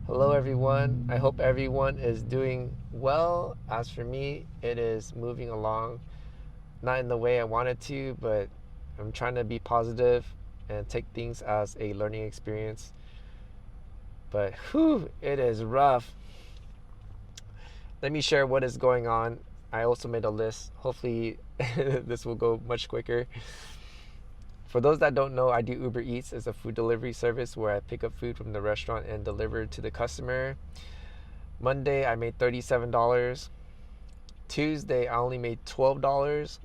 Hello everyone. I hope everyone is doing well. As for me, it is moving along, not in the way I wanted to, but I'm trying to be positive and take things as a learning experience. But whew, it is rough. Let me share what is going on. I also made a list. Hopefully this will go much quicker. For those that don't know, I do Uber Eats as a food delivery service where I pick up food from the restaurant and deliver it to the customer. Monday, I made $37. Tuesday, I only made $12.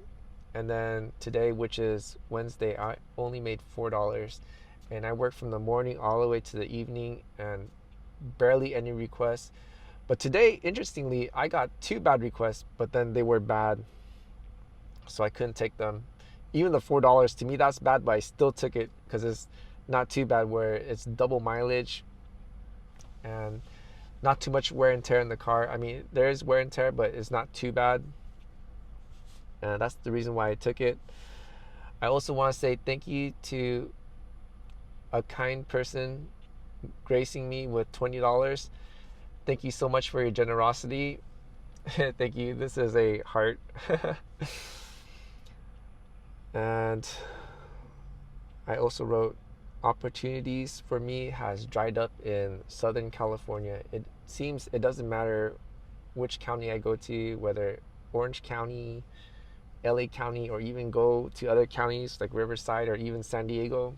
And then today, which is Wednesday, I only made $4. And I work from the morning all the way to the evening and barely any requests. But today, interestingly, I got 2 bad requests, but then they were bad, so I couldn't take them. Even the $4, to me that's bad, but I still took it because it's not too bad, where it's double mileage and not too much wear and tear in the car. I mean, there is wear and tear, but it's not too bad. And that's the reason why I took it. I also want to say thank you to a kind person gracing me with $20. Thank you so much for your generosity. Thank you. This is a heart. And I also wrote, opportunities for me has dried up in Southern California. It seems it doesn't matter which county I go to, whether Orange County, LA County, or even go to other counties like Riverside or even San Diego.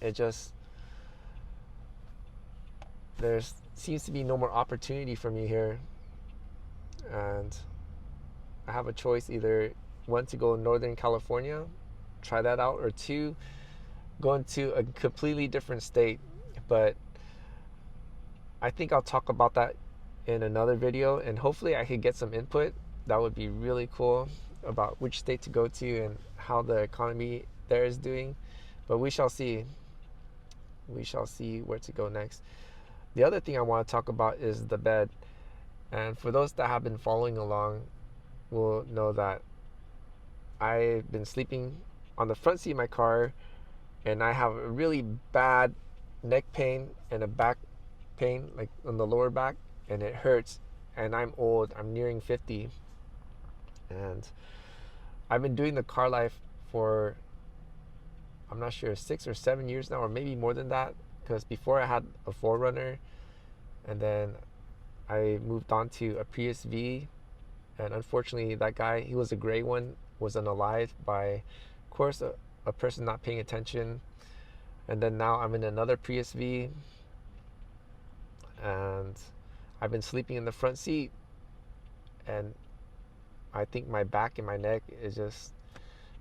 There seems to be no more opportunity for me here. And I have a choice, either 1, to go in Northern California, try that out, or 2, go into a completely different state. But I think I'll talk about that in another video, and hopefully I could get some input. That would be really cool, about which state to go to and how the economy there is doing. But we shall see. We shall see where to go next. The other thing I want to talk about is the bed. And for those that have been following along will know that I've been sleeping on the front seat of my car, and I have a really bad neck pain and a back pain, like on the lower back, and it hurts. And I'm old. I'm nearing 50. And I've been doing the car life for, I'm not sure, 6 or 7 years now, or maybe more than that, because before I had a 4Runner, and then I moved on to a Prius V, and unfortunately that guy, he was a gray one, was unalive by, of course, a person not paying attention. And then now I'm in another Prius V, and I've been sleeping in the front seat, and I think my back and my neck is just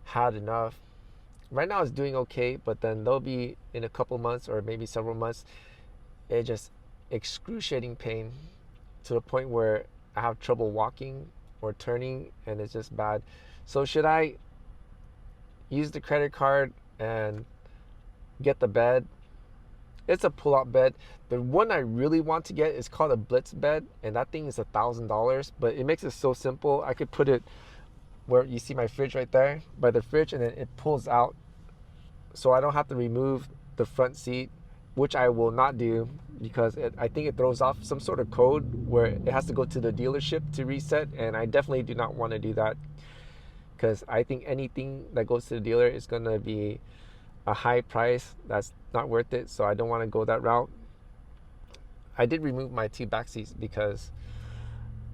had enough. Right now it's doing okay, but then there'll be, in a couple months or maybe several months, it just excruciating pain to the point where I have trouble walking or turning, and it's just bad. So should I use the credit card and get the bed? It's a pull-out bed. The one I really want to get is called a Blitz bed, and that thing is $1,000, but it makes it so simple. I could put it where you see my fridge right there, by the fridge, and then it pulls out, so I don't have to remove the front seat, which I will not do, because I think it throws off some sort of code where it has to go to the dealership to reset, and I definitely do not want to do that, because I think anything that goes to the dealer is going to be a high price that's not worth it, so I don't want to go that route. I did remove my 2 back seats because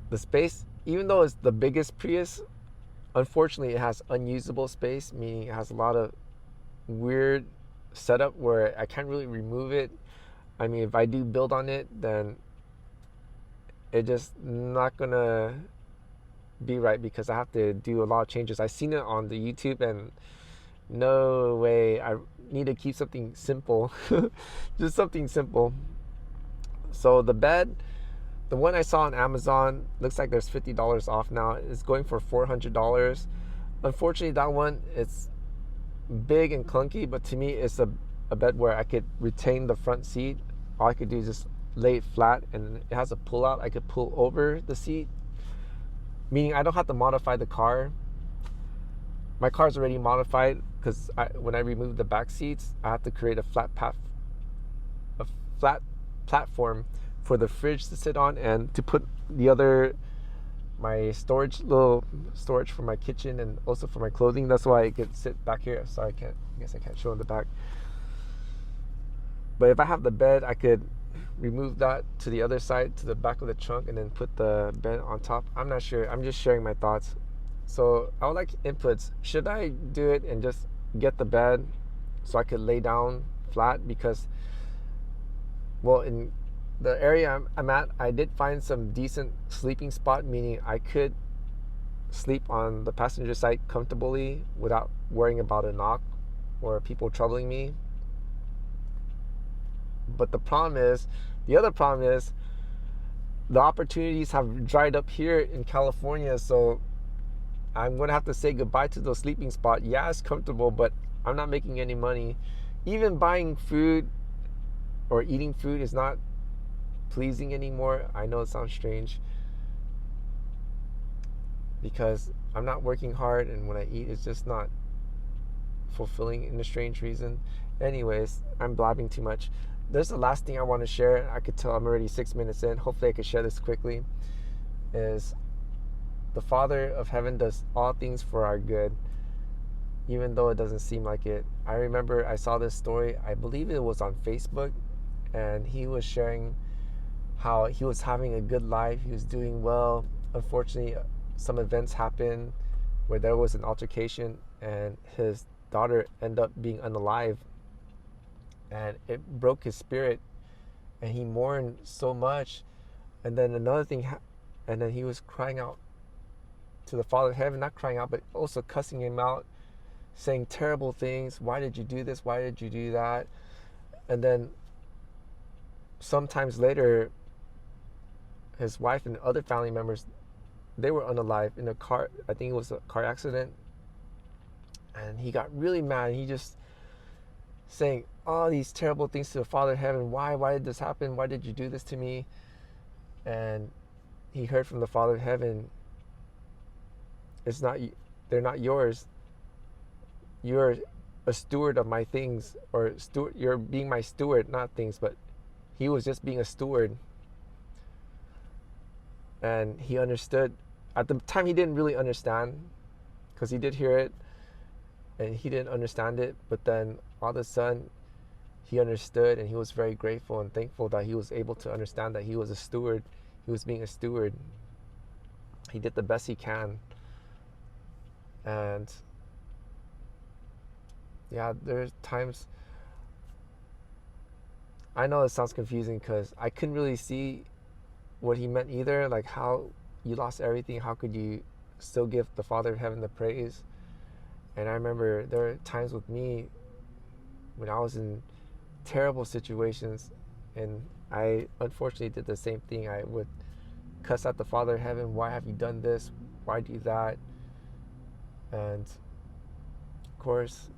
the space, even though it's the biggest Prius, unfortunately it has unusable space, meaning it has a lot of weird setup where I can't really remove it. I mean, if I do build on it, then it just not gonna be right, because I have to do a lot of changes. I've seen it on the YouTube, and no way. I need to keep something simple. Just something simple. So the bed, the one I saw on Amazon, looks like there's $50 off now. It's going for $400. Unfortunately, that one, it's big and clunky, but to me it's a bed where I could retain the front seat. All I could do is just lay it flat, and it has a pull out. I could pull over the seat, meaning I don't have to modify the car. My car's already modified, because when I remove the back seats, I have to create a flat platform for the fridge to sit on, and to put my little storage for my kitchen and also for my clothing. That's why I could sit back here. So I guess I can't show in the back. But if I have the bed, I could remove that to the other side, to the back of the trunk, and then put the bed on top. I'm not sure. I'm just sharing my thoughts. So I would like inputs. Should I do it and just get the bed so I could lay down flat? Because, well, in the area I'm at, I did find some decent sleeping spot, meaning I could sleep on the passenger side comfortably without worrying about a knock or people troubling me. But the other problem is the opportunities have dried up here in California. So I'm going to have to say goodbye to the sleeping spot. Yeah, it's comfortable, but I'm not making any money. Even buying food or eating food is not pleasing anymore. I know it sounds strange, because I'm not working hard, and when I eat, it's just not fulfilling in a strange reason. Anyways, I'm blabbing too much. There's the last thing I want to share. I could tell I'm already 6 minutes in. Hopefully I could share this quickly. Is the Father of Heaven does all things for our good, even though it doesn't seem like it. I remember I saw this story, I believe it was on Facebook, and he was sharing how he was having a good life. He was doing well. Unfortunately, some events happened where there was an altercation, and his daughter ended up being unalive. And it broke his spirit, and he mourned so much. And then another thing, and then he was crying out to the Father of Heaven, not crying out, but also cussing him out, saying terrible things. Why did you do this? Why did you do that? And then sometimes later, his wife and other family members, they were unalive in a car. I think it was a car accident. And he got really mad. He just saying all these terrible things to the Father of Heaven. Why did this happen? Why did you do this to me? And he heard from the Father of Heaven, they're not yours. You're a steward of my things, or you're being my steward, not things, but he was just being a steward. And he understood. At the time, he didn't really understand, because he did hear it and he didn't understand it. But then all of a sudden, he understood, and he was very grateful and thankful that he was able to understand that he was a steward. He was being a steward. He did the best he can. And yeah, there's times, I know it sounds confusing because I couldn't really see what he meant either. Like, how you lost everything, how could you still give the Father of Heaven the praise? And I remember there were times with me when I was in terrible situations, and I unfortunately did the same thing. I would cuss at the Father of Heaven. Why have you done this? Why do that? And of course,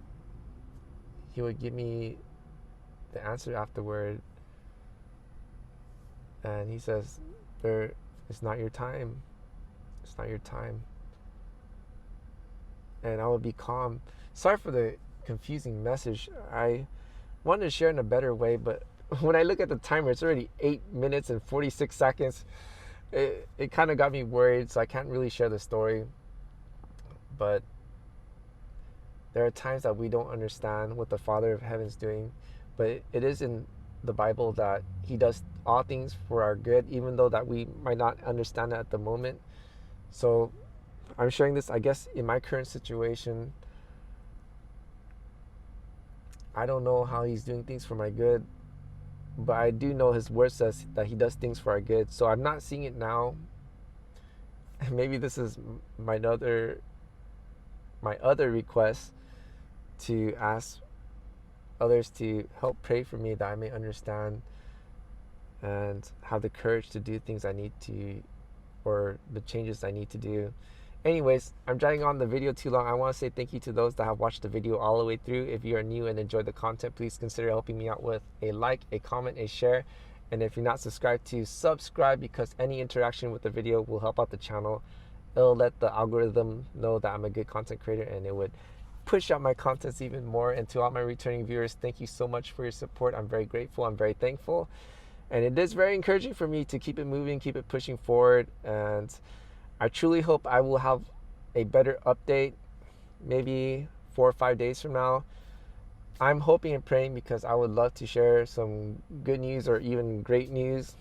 he would give me the answer afterward, and he says, it's not your time. It's not your time. And I would be calm. Sorry for the confusing message. I wanted to share in a better way, but when I look at the timer, it's already 8 minutes and 46 seconds. It kind of got me worried, so I can't really share the story. But there are times that we don't understand what the Father of Heaven is doing, but it is in the Bible that he does all things for our good, even though that we might not understand it at the moment. So I'm sharing this, I guess, in my current situation. I don't know how he's doing things for my good, but I do know his word says that he does things for our good. So I'm not seeing it now. And maybe this is my other request, to ask others to help pray for me, that I may understand and have the courage to do things I need to, or the changes I need to do. Anyways, I'm dragging on the video too long. I want to say thank you to those that have watched the video all the way through. If you are new and enjoy the content, please consider helping me out with a like, a comment, a share. And if you're not subscribed, to subscribe, because any interaction with the video will help out the channel. It'll let the algorithm know that I'm a good content creator, and it would push out my contents even more. And to all my returning viewers, thank you so much for your support. I'm very grateful. I'm very thankful. And it is very encouraging for me to keep it moving, keep it pushing forward. And I truly hope I will have a better update maybe 4 or 5 days from now. I'm hoping and praying because I would love to share some good news or even great news.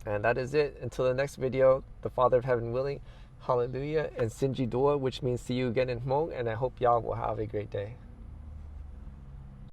And that is it. Until the next video, the Father of Heaven willing, hallelujah, and Sinji Dua, which means see you again in Hmong. And I hope y'all will have a great day.